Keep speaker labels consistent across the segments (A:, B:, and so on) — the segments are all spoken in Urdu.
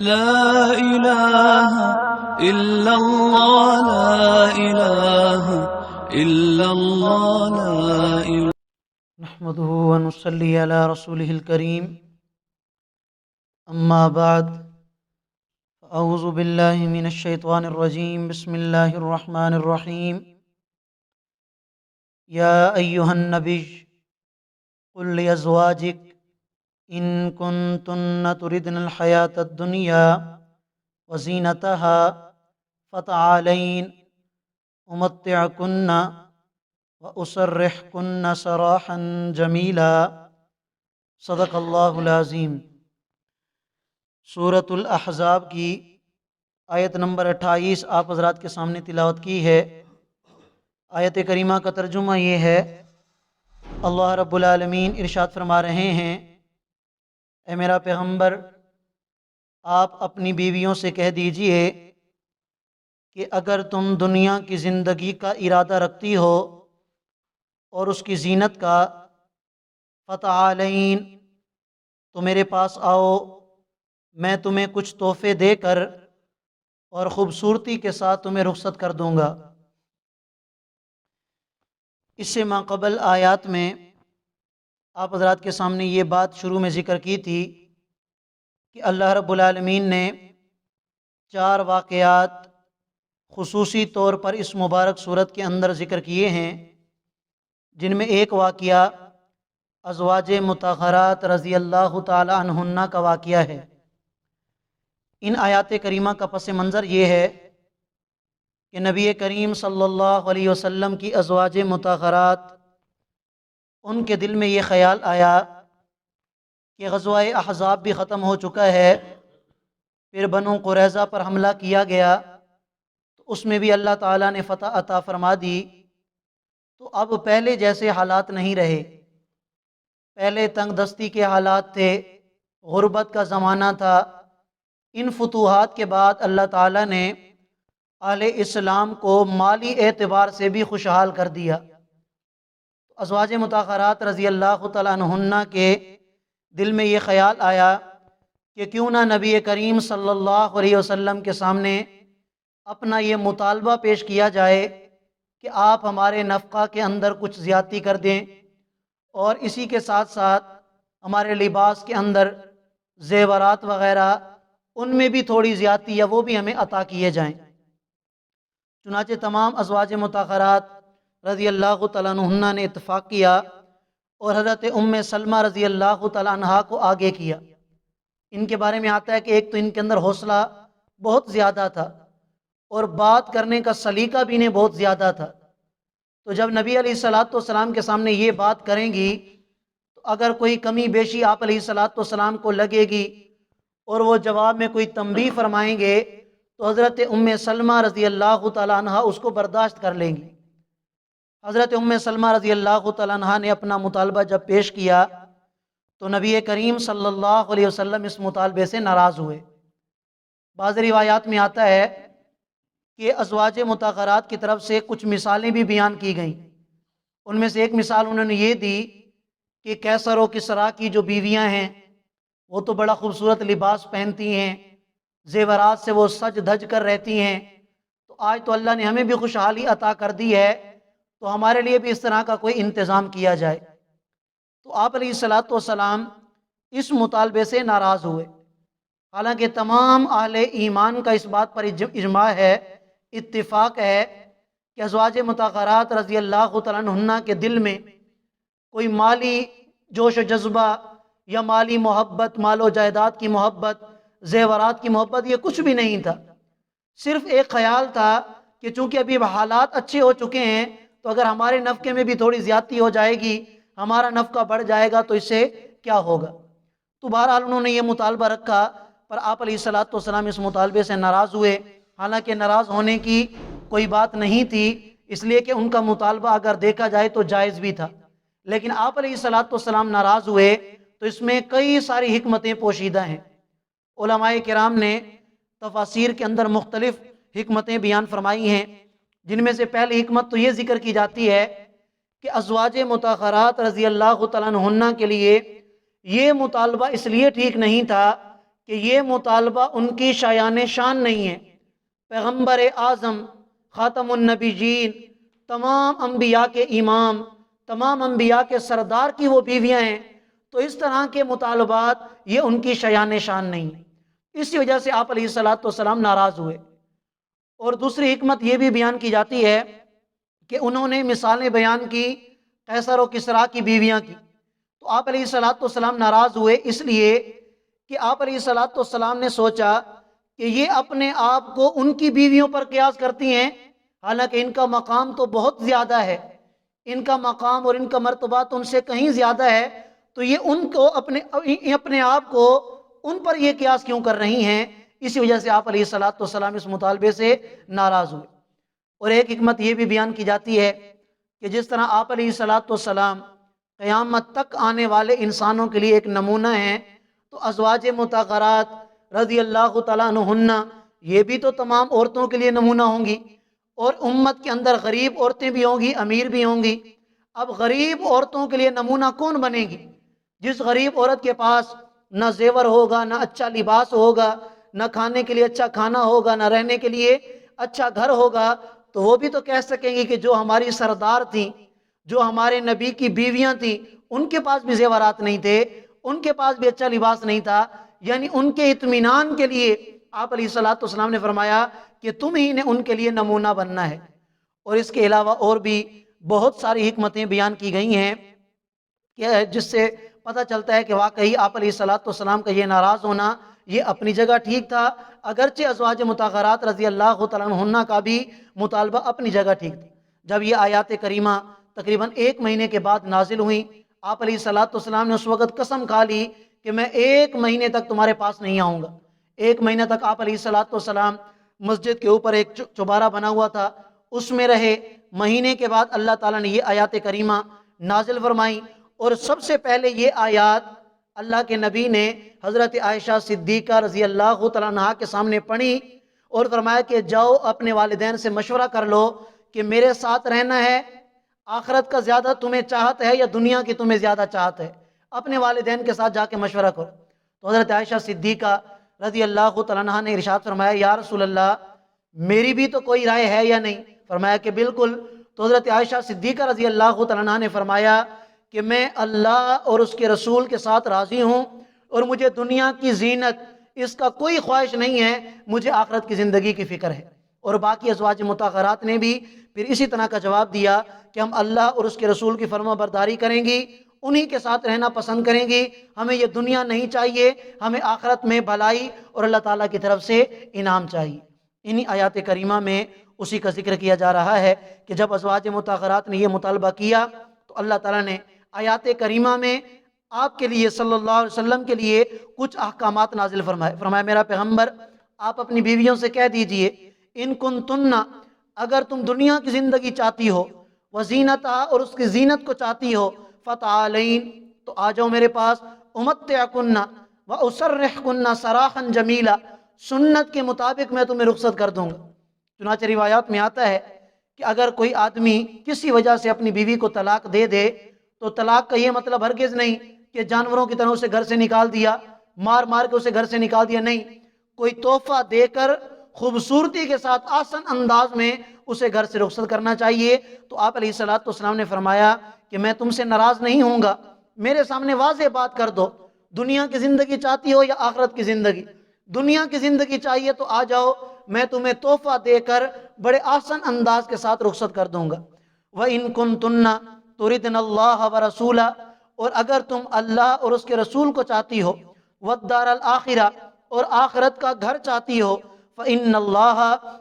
A: لا إله إلا الله لا إله إلا الله لا إله.
B: نحمده ونصلي على رسوله الكريم. أما بعد، أعوذ بالله من الشيطان الرجيم. بسم الله الرحمن الرحيم. يا أيها النبي قل لأزواجك إن كنتن تردن الحياة الدنيا وزينتها فتعالين أمتعكن وأسرحكن سراحا جميلا. صدق اللہ العظیم. سورۃ الاحزاب کی آیت نمبر 28 آپ حضرات کے سامنے تلاوت کی ہے. آیت کریمہ کا ترجمہ یہ ہے، اللہ رب العالمین ارشاد فرما رہے ہیں، اے میرا پیغمبر، آپ اپنی بیویوں سے کہہ دیجئے کہ اگر تم دنیا کی زندگی کا ارادہ رکھتی ہو اور اس کی زینت کا، فتعالین، تو میرے پاس آؤ، میں تمہیں کچھ تحفے دے کر اور خوبصورتی کے ساتھ تمہیں رخصت کر دوں گا. اس سے ماقبل آیات میں آپ حضرات کے سامنے یہ بات شروع میں ذکر کی تھی کہ اللہ رب العالمین نے 4 واقعات خصوصی طور پر اس مبارک صورت کے اندر ذکر کیے ہیں، جن میں ایک واقعہ ازواج مطہرات رضی اللہ تعالی عنہن کا واقعہ ہے. ان آیات کریمہ کا پس منظر یہ ہے کہ نبی کریم صلی اللہ علیہ وسلم کی ازواج مطہرات، ان کے دل میں یہ خیال آیا کہ غزوہ احزاب بھی ختم ہو چکا ہے، پھر بنو قریظہ پر حملہ کیا گیا تو اس میں بھی اللہ تعالیٰ نے فتح عطا فرما دی. تو اب پہلے جیسے حالات نہیں رہے. پہلے تنگ دستی کے حالات تھے، غربت کا زمانہ تھا. ان فتوحات کے بعد اللہ تعالیٰ نے اہل اسلام کو مالی اعتبار سے بھی خوشحال کر دیا. ازواج مطہرات رضی اللہ تعالیٰ عنہن کے دل میں یہ خیال آیا کہ کیوں نہ نبی کریم صلی اللہ علیہ وسلم کے سامنے اپنا یہ مطالبہ پیش کیا جائے کہ آپ ہمارے نفقہ کے اندر کچھ زیادتی کر دیں، اور اسی کے ساتھ ساتھ ہمارے لباس کے اندر زیورات وغیرہ ان میں بھی تھوڑی زیادتی یا وہ بھی ہمیں عطا کیے جائیں. چنانچہ تمام ازواج مطہرات رضی اللہ تعالیٰ عنہن نے اتفاق کیا اور حضرت ام سلمہ رضی اللہ تعالیٰ عنہا کو آگے کیا. ان کے بارے میں آتا ہے کہ ایک تو ان کے اندر حوصلہ بہت زیادہ تھا اور بات کرنے کا سلیقہ بھی انہیں بہت زیادہ تھا. تو جب نبی علیہ الصلاۃ والسلام کے سامنے یہ بات کریں گی تو اگر کوئی کمی بیشی آپ علیہ الصلاۃ والسلام کو لگے گی اور وہ جواب میں کوئی تنبیہ فرمائیں گے تو حضرت ام سلمہ رضی اللہ تعالیٰ عنہا اس کو برداشت کر لیں گی. حضرت ام سلمہ رضی اللہ تعالیٰ عنہا نے اپنا مطالبہ جب پیش کیا تو نبی کریم صلی اللہ علیہ وسلم اس مطالبے سے ناراض ہوئے. بعض روایات میں آتا ہے کہ ازواج مطہرات کی طرف سے کچھ مثالیں بھی بیان کی گئیں. ان میں سے ایک مثال انہوں نے یہ دی کہ کیسر و کسریٰ کی جو بیویاں ہیں وہ تو بڑا خوبصورت لباس پہنتی ہیں، زیورات سے وہ سج دھج کر رہتی ہیں، تو آج تو اللہ نے ہمیں بھی خوشحالی عطا کر دی ہے تو ہمارے لیے بھی اس طرح کا کوئی انتظام کیا جائے. تو آپ علیہ الصلاۃ والسلام اس مطالبے سے ناراض ہوئے. حالانکہ تمام اہل ایمان کا اس بات پر اجماع ہے، اتفاق ہے کہ ازواج مطہرات رضی اللہ تعالیٰ عنہن کے دل میں کوئی مالی جوش و جذبہ یا مالی محبت، مال و جائیداد کی محبت، زیورات کی محبت، یہ کچھ بھی نہیں تھا. صرف ایک خیال تھا کہ چونکہ ابھی حالات اچھے ہو چکے ہیں تو اگر ہمارے نفقے میں بھی تھوڑی زیادتی ہو جائے گی، ہمارا نفقہ بڑھ جائے گا تو اس سے کیا ہوگا. تو بہرحال انہوں نے یہ مطالبہ رکھا، پر آپ علیہ الصلاۃ والسلام اس مطالبے سے ناراض ہوئے. حالانکہ ناراض ہونے کی کوئی بات نہیں تھی، اس لیے کہ ان کا مطالبہ اگر دیکھا جائے تو جائز بھی تھا. لیکن آپ علیہ الصلاۃ والسلام ناراض ہوئے تو اس میں کئی ساری حکمتیں پوشیدہ ہیں. علماء کرام نے تفاسیر کے اندر مختلف حکمتیں بیان فرمائی ہیں، جن میں سے پہلی حکمت تو یہ ذکر کی جاتی ہے کہ ازواج مطہرات رضی اللہ تعالیٰ عنہن کے لیے یہ مطالبہ اس لیے ٹھیک نہیں تھا کہ یہ مطالبہ ان کی شایان شان نہیں ہے۔ پیغمبر اعظم خاتم النبیین، تمام انبیاء کے امام، تمام انبیاء کے سردار کی وہ بیویاں ہیں، تو اس طرح کے مطالبات یہ ان کی شایان شان نہیں۔ اسی وجہ سے آپ علیہ الصلوۃ والسلام ناراض ہوئے۔ اور دوسری حکمت یہ بھی بیان کی جاتی ہے کہ انہوں نے مثالیں بیان کی قیصر و کسریٰ کی بیویاں کی، تو آپ علیہ الصلوۃ والسلام ناراض ہوئے، اس لیے کہ آپ علیہ الصلوۃ والسلام نے سوچا کہ یہ اپنے آپ کو ان کی بیویوں پر قیاس کرتی ہیں، حالانکہ ان کا مقام تو بہت زیادہ ہے، ان کا مقام اور ان کا مرتبہ تو ان سے کہیں زیادہ ہے، تو یہ ان کو اپنے آپ کو ان پر یہ قیاس کیوں کر رہی ہیں؟ اسی وجہ سے آپ علیہ الصلوۃ والسلام اس مطالبے سے ناراض ہوئے۔ اور ایک حکمت یہ بھی بیان کی جاتی ہے کہ جس طرح آپ علیہ الصلوۃ والسلام قیامت تک آنے والے انسانوں کے لیے ایک نمونہ ہیں، تو ازواج مطہرات رضی اللہ تعالیٰ عنہن یہ بھی تو تمام عورتوں کے لیے نمونہ ہوں گی، اور امت کے اندر غریب عورتیں بھی ہوں گی، امیر بھی ہوں گی۔ اب غریب عورتوں کے لیے نمونہ کون بنے گی؟ جس غریب عورت کے پاس نہ زیور ہوگا، نہ اچھا لباس ہوگا، نہ کھانے کے لیے اچھا کھانا ہوگا، نہ رہنے کے لیے اچھا گھر ہوگا، تو وہ بھی تو کہہ سکیں گی کہ جو ہماری سردار تھیں، جو ہمارے نبی کی بیویاں تھیں، ان کے پاس بھی زیورات نہیں تھے، ان کے پاس بھی اچھا لباس نہیں تھا۔ یعنی ان کے اطمینان کے لیے آپ علیہ الصلوۃ والسلام نے فرمایا کہ تم ہی نے ان کے لیے نمونہ بننا ہے۔ اور اس کے علاوہ اور بھی بہت ساری حکمتیں بیان کی گئی ہیں کہ جس سے پتہ چلتا ہے کہ واقعی آپ علیہ الصلوۃ والسلام کا یہ ناراض ہونا یہ اپنی جگہ ٹھیک تھا، اگرچہ ازواج مطہرات رضی اللہ تعالیٰ عنہن کا بھی مطالبہ اپنی جگہ ٹھیک تھا۔ جب یہ آیات کریمہ تقریباً 1 مہینے کے بعد نازل ہوئیں، آپ علیہ الصلوۃ والسلام نے اس وقت قسم کھا لی کہ میں 1 مہینے تک تمہارے پاس نہیں آؤں گا۔ 1 مہینہ تک آپ علیہ الصلوۃ والسلام مسجد کے اوپر ایک چوبارہ بنا ہوا تھا، اس میں رہے۔ مہینے کے بعد اللہ تعالیٰ نے یہ آیات کریمہ نازل فرمائیں، اور سب سے پہلے یہ آیات اللہ کے نبی نے حضرت عائشہ صدیقہ رضی اللہ تعالیٰ عنہا کے سامنے پڑھی اور فرمایا کہ جاؤ اپنے والدین سے مشورہ کر لو کہ میرے ساتھ رہنا ہے، آخرت کا زیادہ تمہیں چاہت ہے یا دنیا کی تمہیں زیادہ چاہت ہے؟ اپنے والدین کے ساتھ جا کے مشورہ کرو۔ تو حضرت عائشہ صدیقہ رضی اللہ تعالیٰ عنہا نے ارشاد فرمایا یا رسول اللہ میری بھی تو کوئی رائے ہے یا نہیں؟ فرمایا کہ بالکل۔ تو حضرت عائشہ صدیقہ رضی اللہ تعالیٰ عنہا نے فرمایا کہ میں اللہ اور اس کے رسول کے ساتھ راضی ہوں، اور مجھے دنیا کی زینت اس کا کوئی خواہش نہیں ہے، مجھے آخرت کی زندگی کی فکر ہے۔ اور باقی ازواج مطہرات نے بھی پھر اسی طرح کا جواب دیا کہ ہم اللہ اور اس کے رسول کی فرما برداری کریں گی، انہی کے ساتھ رہنا پسند کریں گی، ہمیں یہ دنیا نہیں چاہیے، ہمیں آخرت میں بھلائی اور اللہ تعالیٰ کی طرف سے انعام چاہیے۔ انہی آیات کریمہ میں اسی کا ذکر کیا جا رہا ہے کہ جب ازواج مطہرات نے یہ مطالبہ کیا تو اللہ تعالیٰ نے آیات کریمہ میں آپ کے لیے صلی اللہ علیہ وسلم کے لیے کچھ احکامات نازل فرمائے۔ فرمایا میرا پیغمبر آپ اپنی بیویوں سے کہہ دیجئے ان کنتن، اگر تم دنیا کی زندگی چاہتی ہو، وزینتہا اور اس کی زینت کو چاہتی ہو، فتعالین تو آ جاؤ میرے پاس، امتعکن واسرحکن سراحا جمیلا، سنت کے مطابق میں تمہیں رخصت کر دوں گا۔ چنانچہ روایات میں آتا ہے کہ اگر کوئی آدمی کسی وجہ سے اپنی بیوی کو طلاق دے دے تو طلاق کا یہ مطلب ہرگز نہیں کہ جانوروں کی طرح اسے گھر سے نکال دیا، مار مار کے اسے گھر سے نکال دیا، نہیں، کوئی تحفہ دے کر خوبصورتی کے ساتھ آسن انداز میں اسے گھر سے رخصت کرنا چاہیے۔ تو آپ علیہ الصلوۃ والسلام نے فرمایا کہ میں تم سے ناراض نہیں ہوں گا، میرے سامنے واضح بات کر دو، دنیا کی زندگی چاہتی ہو یا آخرت کی زندگی؟ دنیا کی زندگی چاہیے تو آ جاؤ، میں تمہیں تحفہ دے کر بڑے آسن انداز کے ساتھ رخصت کر دوں گا۔ وَإِن كُنتُنَّ تُرِدْنَ اللَّهَ وَرَسُولَهُ، اور اگر تم اللہ اور اس کے رسول کو چاہتی ہو، وَالدَّارَ الْآخِرَةَ اور آخرت کا گھر چاہتی ہو، فَإِنَّ اللَّهَ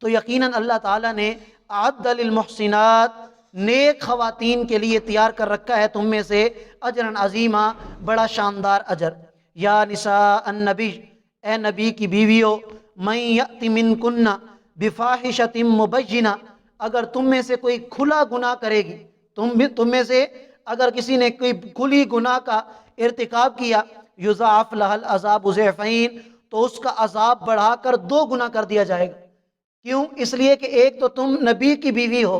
B: تو یقیناً اللہ تعالیٰ نے أَعَدَّ لِلْمُحْسِنَاتِ نیک خواتین کے لیے تیار کر رکھا ہے تم میں سے اجرًا عظیما، بڑا شاندار اجر۔ یا نساء النبی، اے نبی کی بیویو، من یأت منکن بفاحشۃ مبینہ، اگر تم میں سے کوئی کھلا گناہ کرے گی، تم میں سے اگر کسی نے کوئی کھلی گناہ کا ارتکاب کیا، یضاعف لها العذاب ضعفین، تو اس کا عذاب بڑھا کر 2 گنا کر دیا جائے گا۔ کیوں؟ اس لیے کہ ایک تو تم نبی کی بیوی ہو،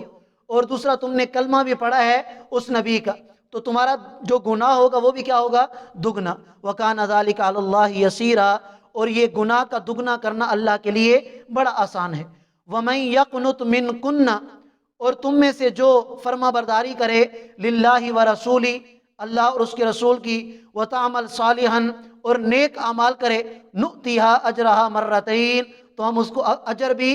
B: اور دوسرا تم نے کلمہ بھی پڑھا ہے اس نبی کا، تو تمہارا جو گناہ ہوگا وہ بھی کیا ہوگا؟ دگنا۔ وَكَانَ ذَلِكَ عَلَى اللَّهِ يَسِيرًا، اور یہ گناہ کا دگنا کرنا اللہ کے لیے بڑا آسان ہے۔ وَمَن يَقْنُتْ مِنْكُنَّ، اور تم میں سے جو فرما برداری کرے للہ ورسولہ، اللہ اور اس کے رسول کی، وَتَعْمَلْ صَالِحًا، اور نیک اعمال کرے، نُؤْتِهَا أَجْرَهَا مرتين، تو ہم اس کو اجر بھی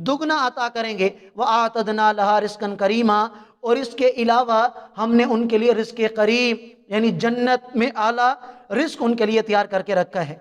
B: دگنا عطا کریں گے، وَأَعْتَدْنَا لَهَا رِزْقًا كَرِيمًا، اور اس کے علاوہ ہم نے ان کے لیے رزق کریم یعنی جنت میں اعلیٰ رزق ان کے لیے تیار کر کے رکھا ہے۔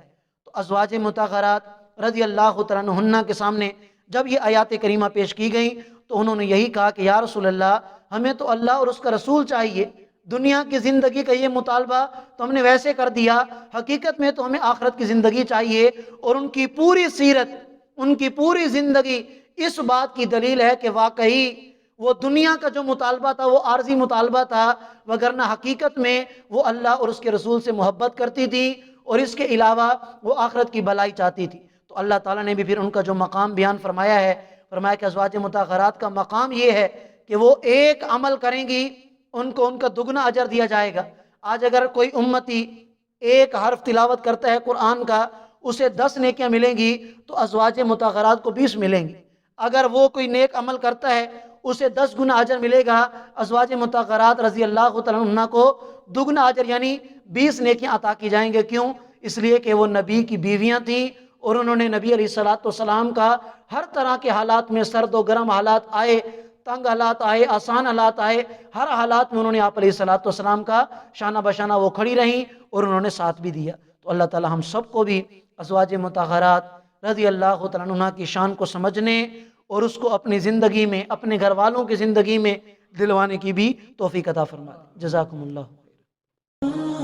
B: تو ازواج مطہرات رضی اللہ تعالیٰ عنہن کے سامنے جب یہ آیات کریمہ پیش کی گئیں تو انہوں نے یہی کہا کہ یا رسول اللہ، ہمیں تو اللہ اور اس کا رسول چاہیے، دنیا کی زندگی کا یہ مطالبہ تو ہم نے ویسے کر دیا، حقیقت میں تو ہمیں آخرت کی زندگی چاہیے۔ اور ان کی پوری سیرت، ان کی پوری زندگی اس بات کی دلیل ہے کہ واقعی وہ دنیا کا جو مطالبہ تھا وہ عارضی مطالبہ تھا، وگرنہ حقیقت میں وہ اللہ اور اس کے رسول سے محبت کرتی تھی، اور اس کے علاوہ وہ آخرت کی بھلائی چاہتی تھی۔ تو اللہ تعالیٰ نے بھی پھر ان کا جو مقام بیان فرمایا ہے، فرمایا کہ ازواج مطہرات کا مقام یہ ہے کہ وہ ایک عمل کریں گی ان کو ان کا دگنا اجر دیا جائے گا۔ آج اگر کوئی امتی ایک حرف تلاوت کرتا ہے قرآن کا، اسے 10 نیکیاں ملیں گی، تو ازواج مطہرات کو 20 ملیں گی۔ اگر وہ کوئی نیک عمل کرتا ہے اسے 10 گنا اجر ملے گا، ازواج مطہرات رضی اللہ تعالیٰ عنہ کو دگنا اجر یعنی 20 نیکیاں عطا کی جائیں گے۔ کیوں؟ اس لیے کہ وہ نبی کی بیویاں تھیں، اور انہوں نے نبی علیہ السلام کا ہر طرح کے حالات میں، سرد و گرم حالات آئے، تنگ حالات آئے، آسان حالات آئے، ہر حالات میں انہوں نے آپ علیہ السلام کا شانہ بشانہ وہ کھڑی رہیں اور انہوں نے ساتھ بھی دیا۔ تو اللہ تعالی ہم سب کو بھی ازواج مطہرات رضی اللہ تعالیٰ عنہ کی شان کو سمجھنے اور اس کو اپنی زندگی میں، اپنے گھر والوں کی زندگی میں دلوانے کی بھی توفیق عطا فرما دے۔ جزاکم اللہ خیر۔